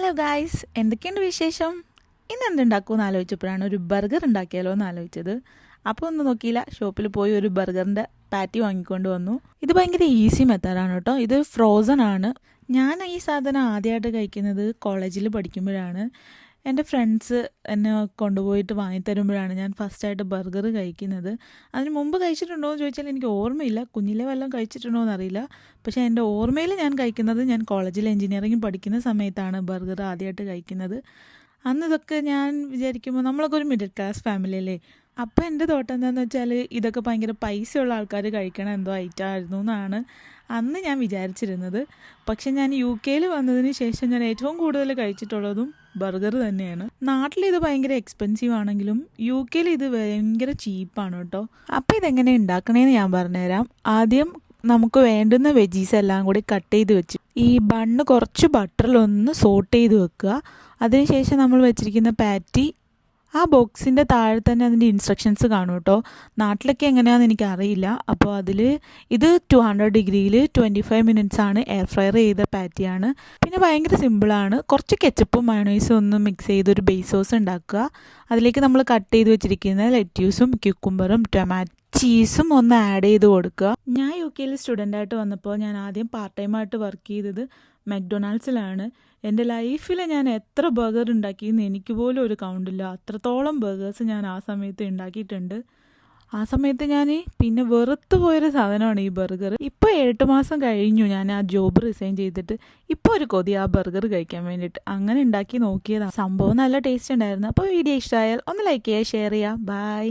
Hello guys, എന്തൊക്കെയുണ്ട് വിശേഷം? ഇന്ന് എന്തുണ്ടാക്കുമെന്ന് ആലോചിച്ചപ്പോഴാണ് ഒരു ബർഗർ ഉണ്ടാക്കിയാലോ എന്ന് ആലോചിച്ചത്. അപ്പോൾ ഒന്നും നോക്കിയില്ല, ഷോപ്പിൽ പോയി ഒരു ബർഗറിൻ്റെ പാറ്റി വാങ്ങിക്കൊണ്ട് വന്നു. ഇത് ഭയങ്കര ഈസി മെത്തേഡാണ് കേട്ടോ. ഇത് ഫ്രോസൺ ആണ്. ഞാൻ ഈ സാധനം ആദ്യമായിട്ട് കഴിക്കുന്നത് കോളേജിൽ പഠിക്കുമ്പോഴാണ്. എൻ്റെ ഫ്രണ്ട്സ് എന്നെ കൊണ്ടുപോയിട്ട് വാങ്ങിത്തരുമ്പോഴാണ് ഞാൻ ഫസ്റ്റായിട്ട് ബർഗർ കഴിക്കുന്നത്. അതിന് മുമ്പ് കഴിച്ചിട്ടുണ്ടോ എന്ന് ചോദിച്ചാൽ എനിക്ക് ഓർമ്മയില്ല. കുഞ്ഞിലെ വല്ലതും കഴിച്ചിട്ടുണ്ടോ എന്നറിയില്ല. പക്ഷേ എൻ്റെ ഓർമ്മയിൽ ഞാൻ കഴിക്കുന്നത് ഞാൻ കോളേജിൽ എഞ്ചിനീയറിംഗ് പഠിക്കുന്ന സമയത്താണ് ബർഗർ ആദ്യമായിട്ട് കഴിക്കുന്നത്. അന്ന് ഇതൊക്കെ ഞാൻ വിചാരിക്കുമ്പോൾ നമ്മളൊക്കെ ഒരു മിഡിൽ ക്ലാസ് ഫാമിലി അല്ലേ. അപ്പോൾ എൻ്റെ തോട്ടം എന്താണെന്ന് വെച്ചാൽ ഇതൊക്കെ ഭയങ്കര പൈസയുള്ള ആൾക്കാർ കഴിക്കണ എന്തോ ഐറ്റമായിരുന്നു എന്നാണ് അന്ന് ഞാൻ വിചാരിച്ചിരുന്നത്. പക്ഷെ ഞാൻ UK വന്നതിന് ശേഷം ഞാൻ ഏറ്റവും കൂടുതൽ കഴിച്ചിട്ടുള്ളതും ബർഗർ തന്നെയാണ്. നാട്ടിൽ ഇത് ഭയങ്കര എക്സ്പെൻസീവ് ആണെങ്കിലും UK ഇത് ഭയങ്കര ചീപ്പാണ് കേട്ടോ. അപ്പോൾ ഇതെങ്ങനെ ഉണ്ടാക്കണേന്ന് ഞാൻ പറഞ്ഞുതരാം. ആദ്യം നമുക്ക് വേണ്ടുന്ന വെജീസ് എല്ലാം കൂടി കട്ട് ചെയ്ത് വെച്ച് ഈ ബണ്ണ് കുറച്ച് ബട്ടറിലൊന്ന് സോട്ട് ചെയ്ത് വെക്കുക. അതിനുശേഷം നമ്മൾ വെച്ചിരിക്കുന്ന പാറ്റി ആ ബോക്സിൻ്റെ താഴെ തന്നെ അതിൻ്റെ ഇൻസ്ട്രക്ഷൻസ് കാണും കേട്ടോ. നാട്ടിലൊക്കെ എങ്ങനെയാണെന്ന് എനിക്കറിയില്ല. അപ്പോൾ അതിൽ ഇത് 200 ഡിഗ്രിയിൽ 25 മിനിറ്റ്സ് ആണ്. എയർ ഫ്രയർ ചെയ്ത പാറ്റിയാണ്. പിന്നെ ഭയങ്കര സിമ്പിളാണ്. കുറച്ച് കെച്ചപ്പും മയോണൈസും ഒന്ന് മിക്സ് ചെയ്തൊരു ബേസ് സോസ് ഉണ്ടാക്കുക. അതിലേക്ക് നമ്മൾ കട്ട് ചെയ്ത് വെച്ചിരിക്കുന്ന ലെറ്റ്യൂസും ക്യൂക്കുംബറും ചീസും ഒന്ന് ആഡ് ചെയ്ത് കൊടുക്കുക. ഞാൻ UK സ്റ്റുഡൻ്റായിട്ട് വന്നപ്പോൾ ഞാൻ ആദ്യം പാർട്ട് ടൈമായിട്ട് വർക്ക് ചെയ്തത് മക്ഡൊണാൾഡ്സിലാണ്. എൻ്റെ ലൈഫിൽ ഞാൻ എത്ര ബർഗർ ഉണ്ടാക്കിയെന്ന് എനിക്ക് പോലും ഒരു കൗണ്ടില്ല. അത്രത്തോളം ബർഗേഴ്സ് ഞാൻ ആ സമയത്ത് ഉണ്ടാക്കിയിട്ടുണ്ട്. ആ സമയത്ത് ഞാൻ പിന്നെ വെറുത്തു പോയൊരു സാധനമാണ് ഈ ബർഗർ. ഇപ്പോൾ 8 മാസം കഴിഞ്ഞു ഞാൻ ആ ജോബ് റിസൈൻ ചെയ്തിട്ട്. ഇപ്പോൾ ഒരു കൊതി ആ ബർഗർ കഴിക്കാൻ വേണ്ടിയിട്ട്. അങ്ങനെ ഉണ്ടാക്കി നോക്കിയതാണ്. സംഭവം നല്ല ടേസ്റ്റ് ഉണ്ടായിരുന്നു. അപ്പോൾ വീഡിയോ ഇഷ്ടമായാൽ ഒന്ന് ലൈക്ക് ചെയ്യുക, ഷെയർ ചെയ്യുക. ബൈ.